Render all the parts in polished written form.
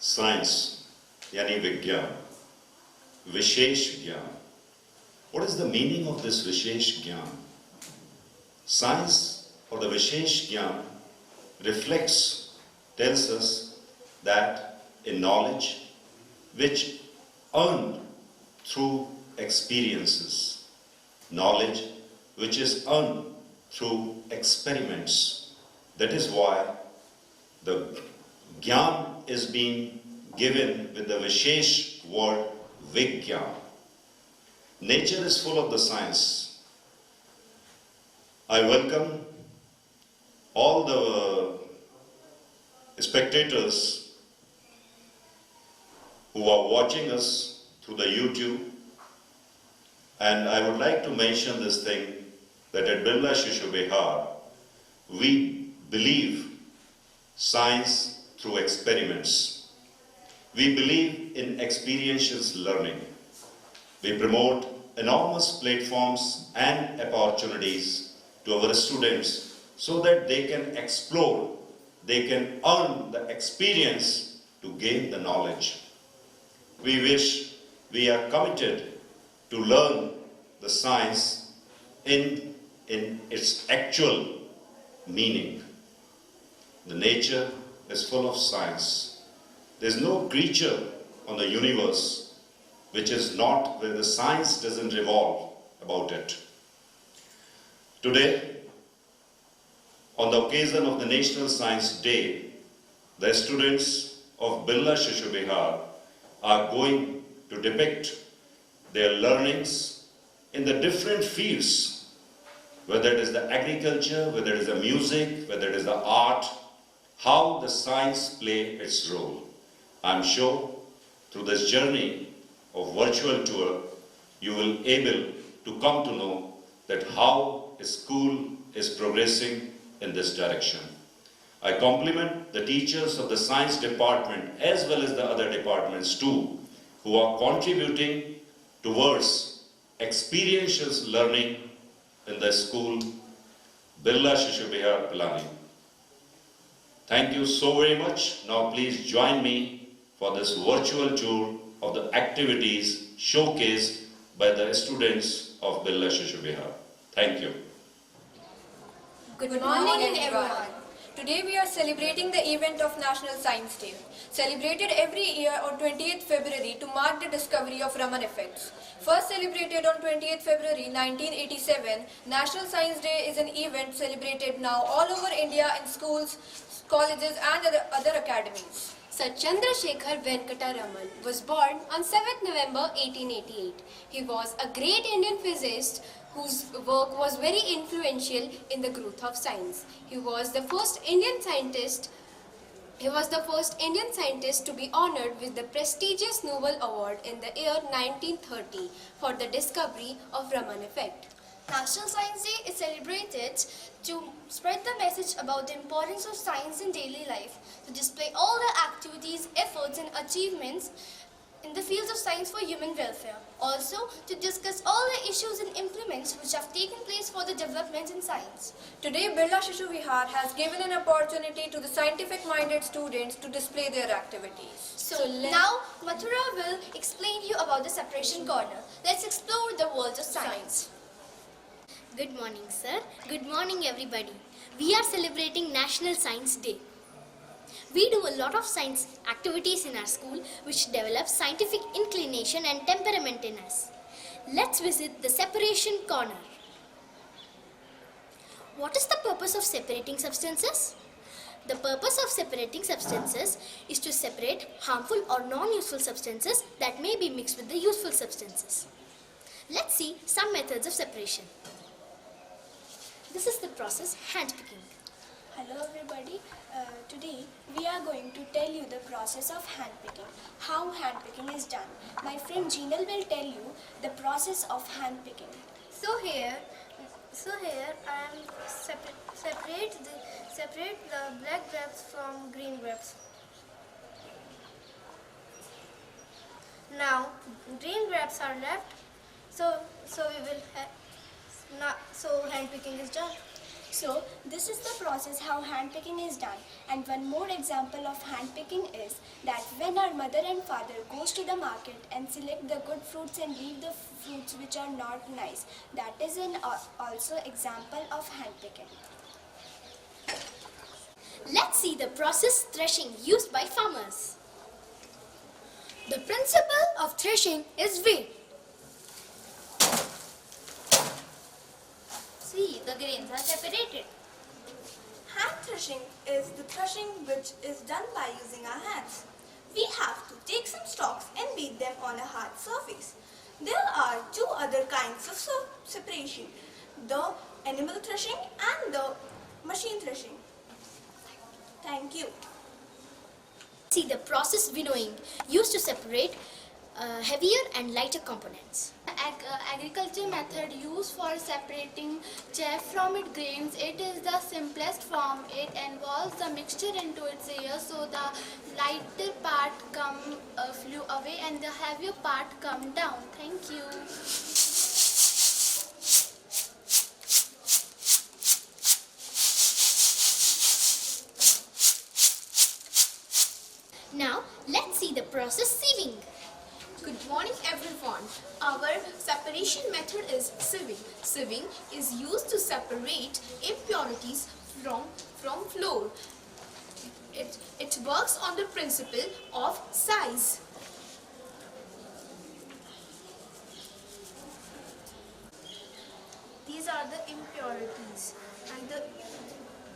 Science यानी विज्ञान, विशेष ज्ञान. What is the meaning of this विशेष ज्ञान? Science or the विशेष ज्ञान reflects, tells us that a knowledge which earned through experiences, knowledge which is earned through experiments. That is why the Gyan is being given with the Vishesh word Vigyan. Nature is full of the science. I welcome all the spectators who are watching us through the YouTube, and I would like to mention this thing that at Birla Shishu Bihar we believe science through experiments. We believe in experiential learning. We promote enormous platforms and opportunities to our students so that they can explore, they can earn the experience to gain the knowledge. We are committed to learn the science in its actual meaning. The nature is full of science. There's no creature on the universe which is not where the science doesn't revolve about it. Today, on the occasion of the National Science Day, the students of Birla Shishu Bihar are going to depict their learnings in the different fields, whether it is the agriculture, whether it is the music, whether it is the art, how the science play its role. I'm sure through this journey of virtual tour, you will able to come to know that how a school is progressing in this direction. I compliment the teachers of the science department as well as the other departments too, who are contributing towards experiential learning in the school Birla Shishu Bihar Pilani. Thank you so very much. Now please join me for this virtual tour of the activities showcased by the students of Birla Shishu Bihar. Thank you. Good morning everyone. Today we are celebrating the event of National Science Day, celebrated every year on 20th February to mark the discovery of Raman effects. First celebrated on 20th February 1987, National Science Day is an event celebrated now all over India in schools, colleges and other academies. Sir Chandrasekhar Venkata Raman was born on 7th November 1888. He was a great Indian physicist whose work was very influential in the growth of science. He was the first Indian scientist to be honored with the prestigious Nobel Award in the year 1930 for the discovery of Raman effect. National Science Day is celebrated to spread the message about the importance of science in daily life, to display all the activities, efforts and achievements in the fields of science for human welfare. Also, to discuss all the issues and implements which have taken place for the development in science. Today, Birla Shishu Vihar has given an opportunity to the scientific-minded students to display their activities. So now, Mathura will explain you about the separation corner. Let's explore the world of science. Good morning, sir. Good morning, everybody. We are celebrating National Science Day. We do a lot of science activities in our school which develop scientific inclination and temperament in us. Let's visit the separation corner. What is the purpose of separating substances? The purpose of separating substances is to separate harmful or non-useful substances that may be mixed with the useful substances. Let's see some methods of separation. This is the process handpicking. Hello everybody, today we are going to tell you the process of handpicking, how handpicking is done. My friend Jinal will tell you the process of handpicking. So here I am separate the black grapes from green grapes. Now green grapes are left, so we will so handpicking is done. So this is the process how handpicking is done. And one more example of handpicking is that when our mother and father goes to the market and select the good fruits and leave the fruits which are not nice, that is an also example of handpicking. Let's see the process threshing used by farmers. The principle of threshing is wheat. See, the grains are separated. Hand threshing is the threshing which is done by using our hands. We have to take some stalks and beat them on a hard surface. There are two other kinds of separation, the animal threshing and the machine threshing. Thank you. See the process winnowing used to separate heavier and lighter components. Agriculture method used for separating chaff from its grains. It is the simplest form. It involves the mixture into its layers, so the lighter part flew away and the heavier part come down. Thank you. Now let's see the process sieving. Good morning everyone. Our separation method is sieving. Sieving is used to separate impurities from flour. It works on the principle of size. These are the impurities and the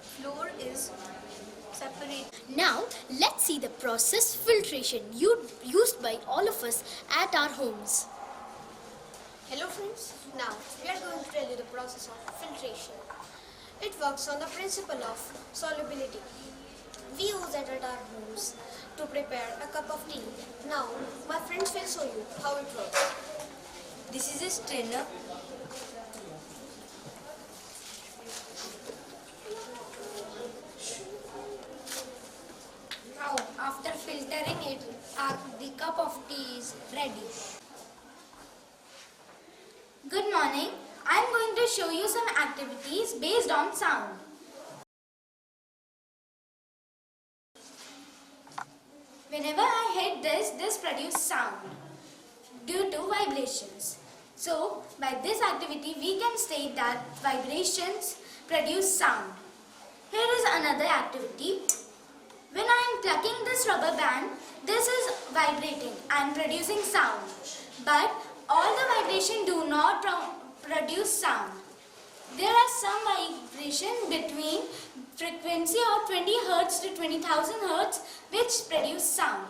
flour is separate. Now let's see the process filtration used by all of us at our homes. Hello friends, now we are going to tell you the process of filtration. It works on the principle of solubility. We use it at our homes to prepare a cup of tea. Now my friends will show you how it works. This is a strainer. Now after filtering it, the cup of tea is ready. Good morning. I am going to show you some activities based on sound. Whenever I hit this produces sound due to vibrations. So, by this activity, we can state that vibrations produce sound. Here is another activity. When I am plucking this rubber band, this is vibrating and producing sound. But all the vibration do not produce sound. There are some vibration between frequency of 20 Hz to 20,000 Hz which produce sound.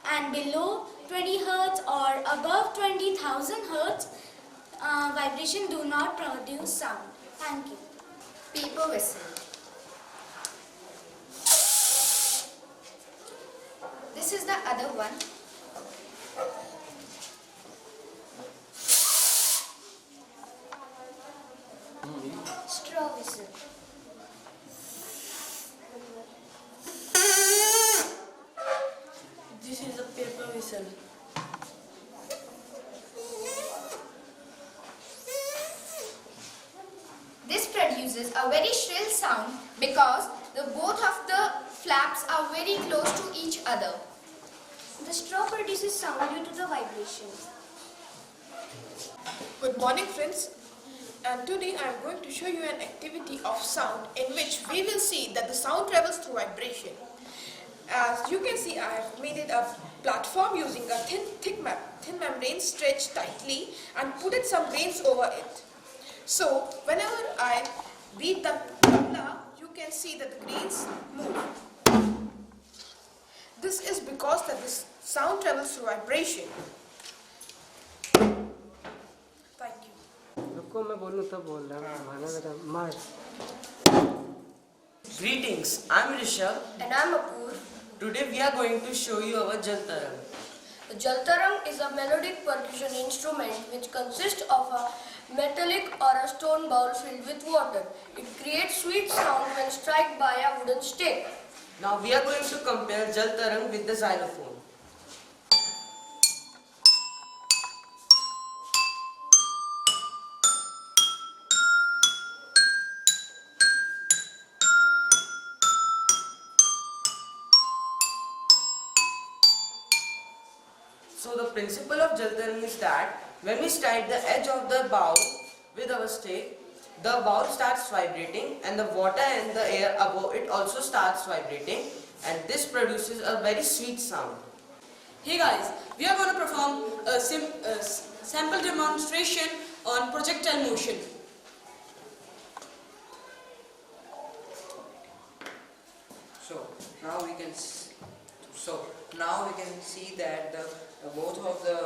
And below 20 Hz or above 20,000 Hz, vibration do not produce sound. Thank you. Paper vessel. This is the other one. Straw whistle. This is a paper whistle. This produces a very shrill sound because both of the flaps are very close to each other. The straw produces sound due to the vibration. Good morning friends, and today I am going to show you an activity of sound in which we will see that the sound travels through vibration. As you can see, I have made it a platform using a thin membrane stretched tightly and put some grains over it. So whenever I beat the tabla, you can see that the grains move. This is because that this sound travels through vibration. Thank you. रुको मैं बोलूँ तब बोल रहा हूँ माना मेरा मार Greetings, I'm Rishabh. And I'm Apur. Today we are going to show you our Jal Tarang. The Jal Tarang is a melodic percussion instrument which consists of a metallic or a stone bowl filled with water. It creates sweet sound when struck by a wooden stick. Now we are going to compare Jal Tarang with the xylophone. So the principle of Jal Tarang is that when we strike the edge of the bowl with our stick, the bowl starts vibrating and the water and the air above it also starts vibrating, and this produces a very sweet sound. Hey guys, we are going to perform a sample demonstration on projectile motion. So now we can see that both of the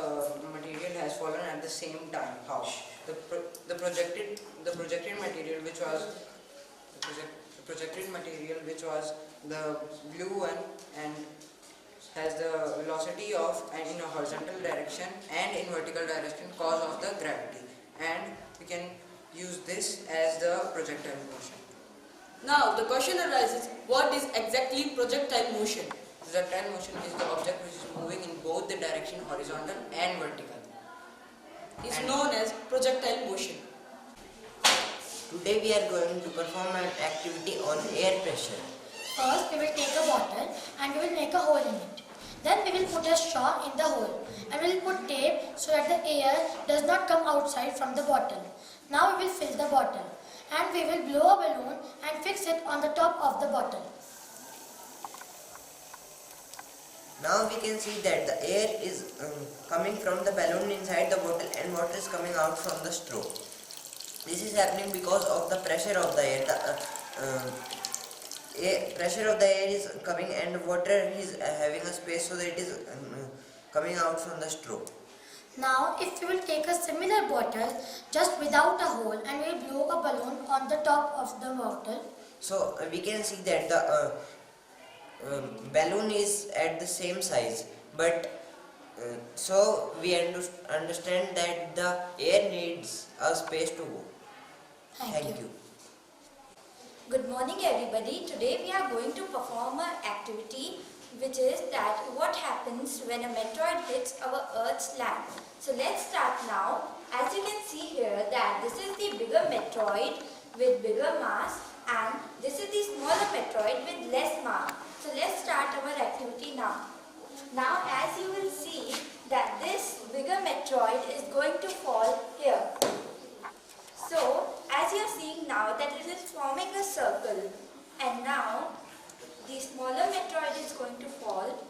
material has fallen at the same time. How the projected material which was the blue one and has the velocity of and in a horizontal direction and in vertical direction cause of the gravity, and we can use this as the projectile motion. Now the question arises, what is exactly projectile motion? Projectile motion is the object which is moving in both the direction, horizontal and vertical. It's known as projectile motion. Today we are going to perform an activity on air pressure. First, we will take a bottle and we will make a hole in it. Then we will put a straw in the hole and we will put tape so that the air does not come outside from the bottle. Now we will fill the bottle and we will blow a balloon and fix it on the top of the bottle. Now we can see that the air is coming from the balloon inside the bottle and water is coming out from the straw. This is happening because of the pressure of the air. Pressure of the air is coming and water is having a space so that it is coming out from the straw. Now if we will take a similar bottle just without a hole and we will blow a balloon on the top of the bottle. So we can see that the balloon is at the same size, but so we understand that the air needs a space to go. Thank you. Good morning everybody. Today we are going to perform an activity which is that what happens when a meteoroid hits our Earth's land. So let's start now. As you can see here that this is the bigger meteoroid with bigger mass and this is the smaller meteoroid with less mass. So let's start our activity now. Now as you will see that this bigger meteoroid is going to fall here. So as you are seeing now that it is forming a circle, and now the smaller meteoroid is going to fall,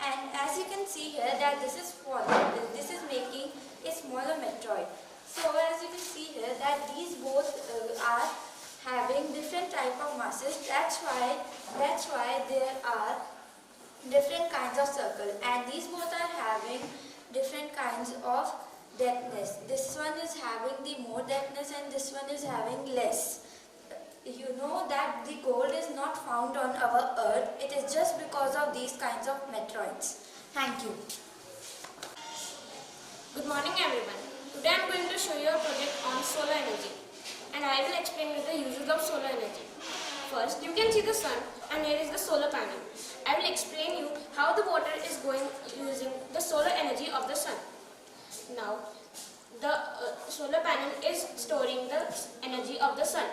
and as you can see here that this is falling, this is making a smaller meteoroid. So as you can see here that these both are having different type of masses. That's why there are different kinds of circle, and these both are having different kinds of depthness. This one is having the more depthness and this one is having less. You know that the gold is not found on our Earth. It is just because of these kinds of meteoroids. Thank you. Good morning everyone. Today I am going to show you a project on solar energy, and I will explain you the uses of solar energy. First, you can see the sun and here is the solar panel. I will explain you how the water is going using the solar energy of the sun. Now, the solar panel is storing the energy of the sun,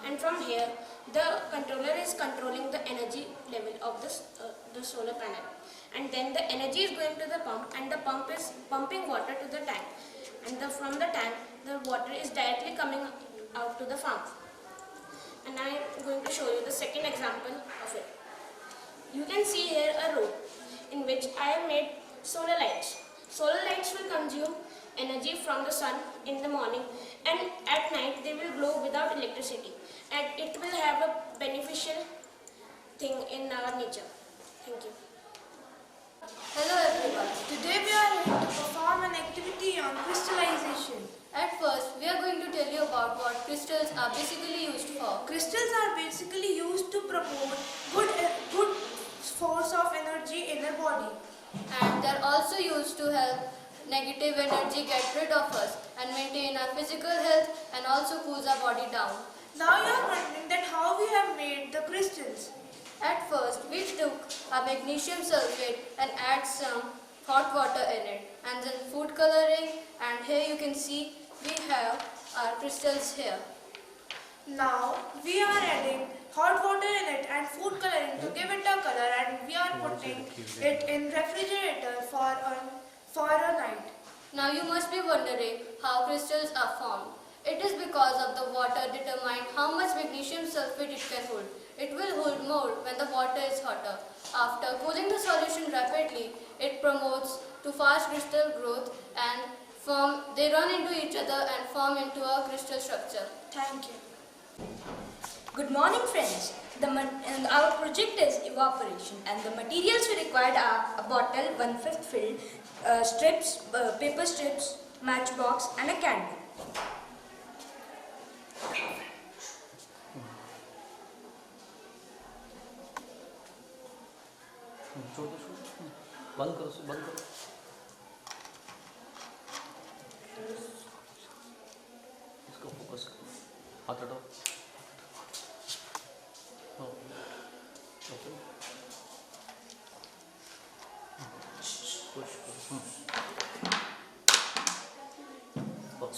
and from here the controller is controlling the energy level of the solar panel, and then the energy is going to the pump, and the pump is pumping water to the tank, and from the tank the water is directly coming out to the farm. And I am going to show you the second example of it. You can see here a road in which I have made solar lights. Solar lights will consume energy from the sun in the morning, and at night they will glow without electricity, and it will have a beneficial thing in our nature. Thank you. Hello everyone. Today we are going to perform an activity on crystallization. At first, we are going to tell you about what crystals are basically used for. Crystals are basically used to promote good force of energy in the body. And they are also used to help negative energy get rid of us and maintain our physical health and also cools our body down. Now you are wondering that how we have made the crystals. At first, we took a magnesium sulfate and add some hot water in it, and then food coloring, and here you can see we have our crystals here. Now we are adding hot water in it and food coloring to give it a color, and we are putting it in refrigerator for a night. Now you must be wondering how crystals are formed. It is because of the water determined how much magnesium sulfate it can hold. It will hold more when the water is hotter. After cooling the solution rapidly, it promotes to fast crystal growth and they run into each other and form into a crystal structure. Thank you. Good morning, friends. And our project is evaporation, and the materials we required are a bottle 1/5 filled, strips, paper strips, matchbox, and a candle. बंद करो इसको focus करो, हाथ हटाओ।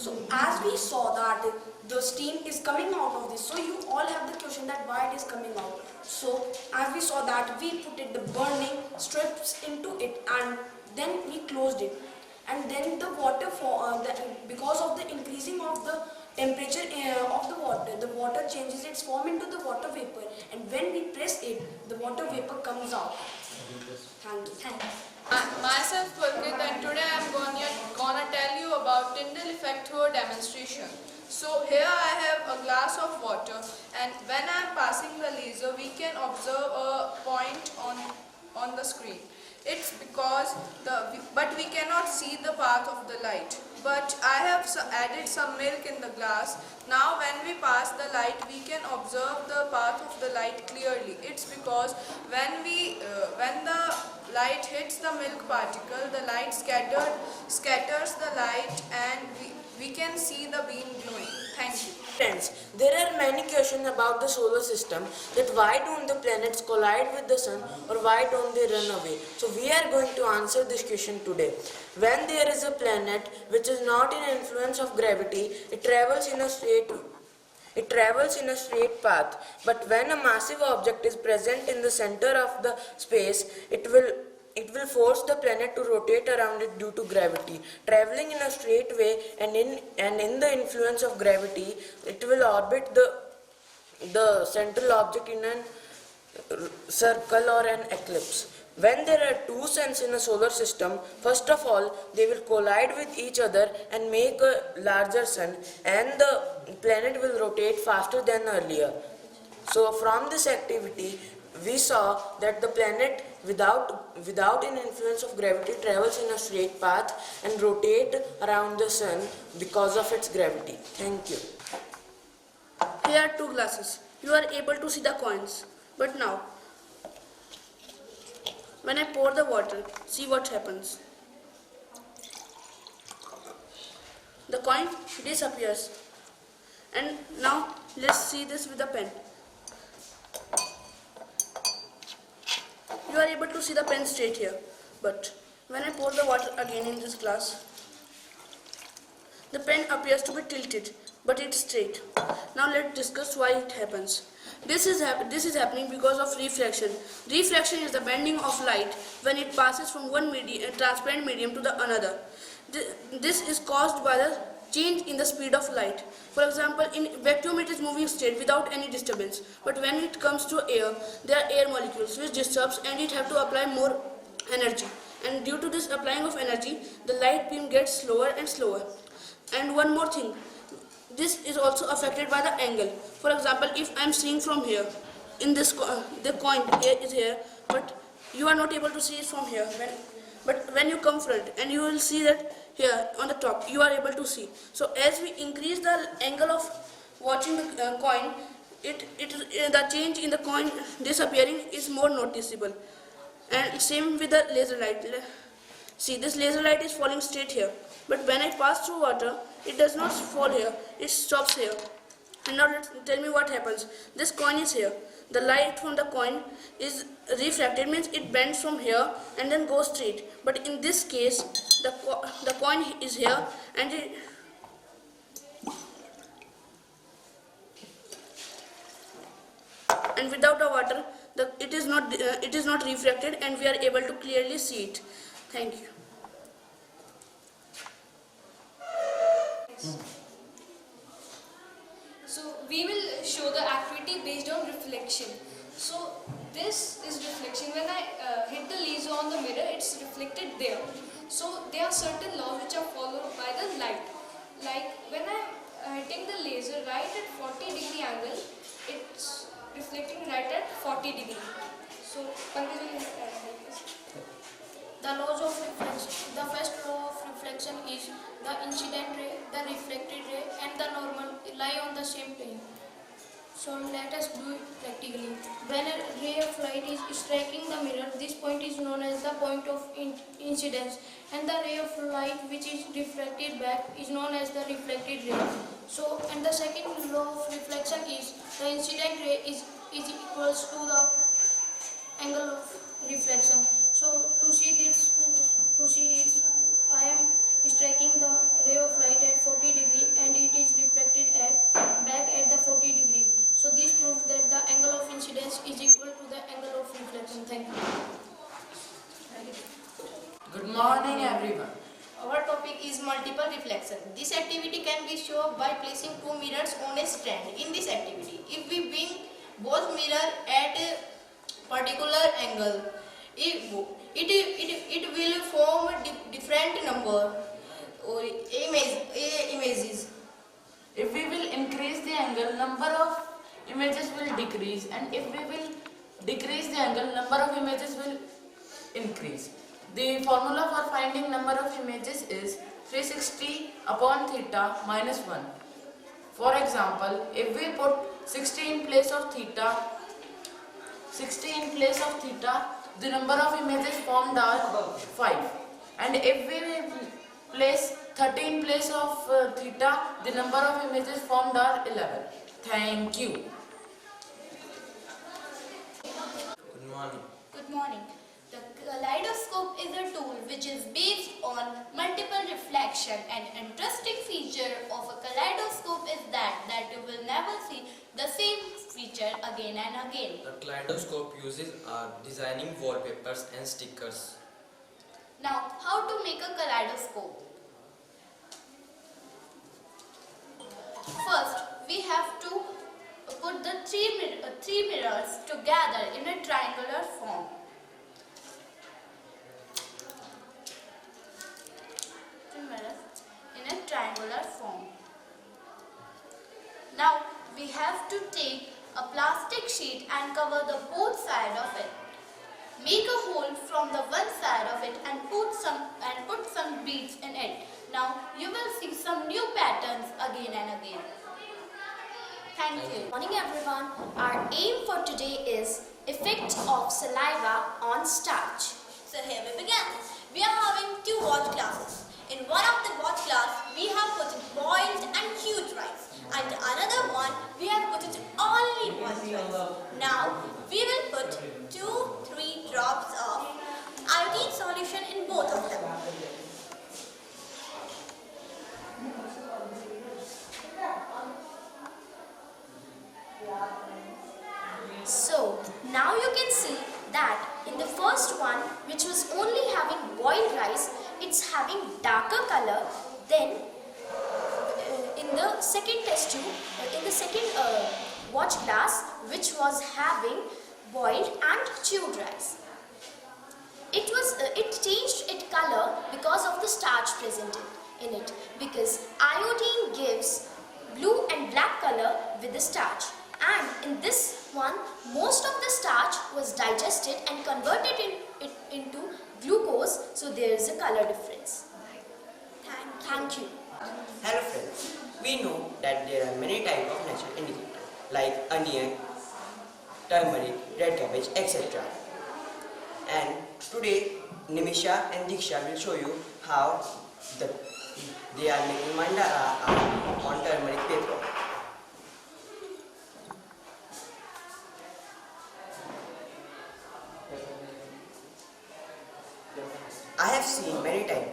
So as we saw that the steam is coming out of this, so you all have the question that why it is coming out. So as we saw that we put the burning strips into it and then we closed it, and then the water because of the increasing of the temperature of the water changes its form into the water vapor, and when we press it, the water vapor comes out. Thank you. Thank you. Myself Pulkit, and today I am gonna tell you about Tyndall effect through a demonstration. So here I have a glass of water, and when I am passing the laser, we can observe a point on the screen. It's because but we cannot see the path of the light. But I have added some milk in the glass. Now when we pass the light, we can observe the path of the light clearly. It's because when the light hits the milk particle, the light scatters the light, and we can see the beam glowing. Thank you. Friends, there are many questions about the solar system, that why don't the planets collide with the sun, or why don't they run away? So we are going to answer this question today. When there is a planet which is not in influence of gravity, it travels in a straight path. But when a massive object is present in the center of the space, it will force the planet to rotate around it due to gravity. Traveling in a straight way and in the influence of gravity, it will orbit the central object in a circle or an ellipse. When there are two suns in a solar system, first of all, they will collide with each other and make a larger sun, and the planet will rotate faster than earlier. So from this activity, we saw that the planet without an influence of gravity travels in a straight path and rotate around the sun because of its gravity. Thank you. Here are two glasses. You are able to see the coins. But now, when I pour the water, see what happens. The coin disappears. And now let's see this with a pen. You are able to see the pen straight here, but when I pour the water again in this glass, the pen appears to be tilted, but it's straight. Now let's discuss why it happens. This is happening because of refraction. Refraction is the bending of light when it passes from one transparent medium to the another. This is caused by the change in the speed of light. For example, in vacuum it is moving straight without any disturbance, but when it comes to air, there are air molecules which disturbs and it have to apply more energy, and due to this applying of energy, the light beam gets slower and slower. And one more thing, this is also affected by the angle. For example, if I am seeing from here, in this the coin is here, but you are not able to see it from here. But when you come front, and you will see that here on the top, you are able to see. So as we increase the angle of watching the coin, the change in the coin disappearing is more noticeable. And same with the laser light. See, this laser light is falling straight here, but when I pass through water, it does not fall here, it stops here. And now tell me what happens. This coin is here. The light from the coin is refracted, means it bends from here and then goes straight. But in this case, the coin is here and without the water, it is not refracted, and we are able to clearly see it. Thank you. results. So we will show the activity based on reflection. So this is reflection. When I hit the laser on the mirror, it's reflected there. So there are certain laws which are followed by the light. Like when I'm hitting the laser right at 40-degree angle, it's reflecting right at 40 degree. So Pankaj will help us. The laws of reflection. The first law of reflection is the incident ray, the reflected ray and the normal lie on the same plane. So let us do it practically. When a ray of light is striking the mirror, this point is known as the point of incidence, and the ray of light which is reflected back is known as the reflected ray. So, and the second law of reflection is the incident ray is equals to the angle of reflection. So to see it, I am striking the ray of light at 40 degree and it is reflected back at the 40 degree. So this proves that the angle of incidence is equal to the angle of reflection. Thank you. Good morning everyone. Our topic is multiple reflection. This activity can be shown by placing two mirrors on a stand. In this activity, if we bring both mirrors at a particular angle, it will form a different number or images. If we will increase the angle, number of images will decrease, and if we will decrease the angle, number of images will increase. The formula for finding number of images is 360 upon theta minus 1. For example, if we put 60 in place of theta, the number of images formed are 5. And if we place 30 in place of theta, the number of images formed are 11. Thank you. Good morning. Good morning. The kaleidoscope is a tool which is based on multiple reflection. An interesting feature of a kaleidoscope is that you will never see the same feature again and again. The kaleidoscope uses designing wallpapers and stickers. Now, how to make a kaleidoscope? First, we have to put the three mirrors together in a triangular form. Now, we have to take a plastic sheet and cover the both sides of it. Make a hole from the one side of it and put some beads in it. Now, you will see some new patterns again and again. Thank you. Good morning everyone. Our aim for today is effect of saliva on starch. So here we begin. We are having two watch classes. In one of the watch class, we have put boiled and huge rice. And another one, we have put it only boiled rice. Now, we will put 2-3 drops of iodine solution in both of them. So now you can see that in the first one, which was only having boiled rice, it's having darker color. Then in the second test tube, in the second watch glass, which was having boiled and chewed rice, it changed its color because of the starch present in it, because iodine gives blue and black color with the starch. And in this one, most of the starch was digested and converted into glucose, so there is a color difference. Thank you. Hello friends. We know that there are many types of natural indicators like onion, turmeric, red cabbage, etc. And today Nimisha and Diksha will show you how they are making mandala on turmeric paper. I have seen many times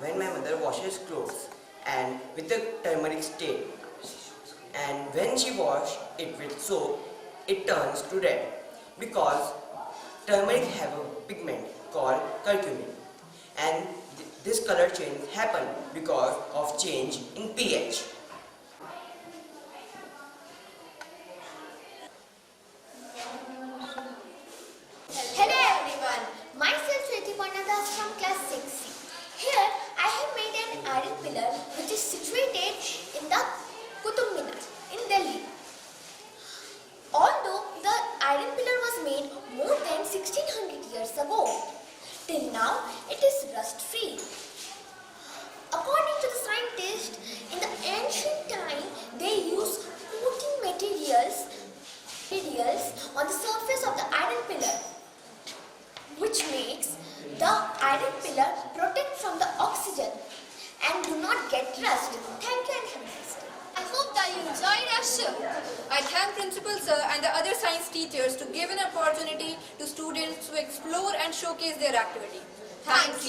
when my mother washes clothes and with the turmeric stain, and when she washes it with soap, it turns to red because turmeric have a pigment called curcumin, and this This color change happened because of change in pH. Hello everyone, myself Shriti Das from class 6C. Here I have made an iron pillar which is situated in the Qutub Minar in Delhi. Although the iron pillar was made more than 1600 years ago, till now it is rust free. According to the scientists, in the ancient time they used coating materials on the surface of the iron pillar, which makes the iron pillar protect from the oxygen and do not get rust. Thank you and have a nice day. I hope that you enjoyed our show. I thank Principal Sir and the other science teachers to give an opportunity to students to explore and showcase their activity. Thanks.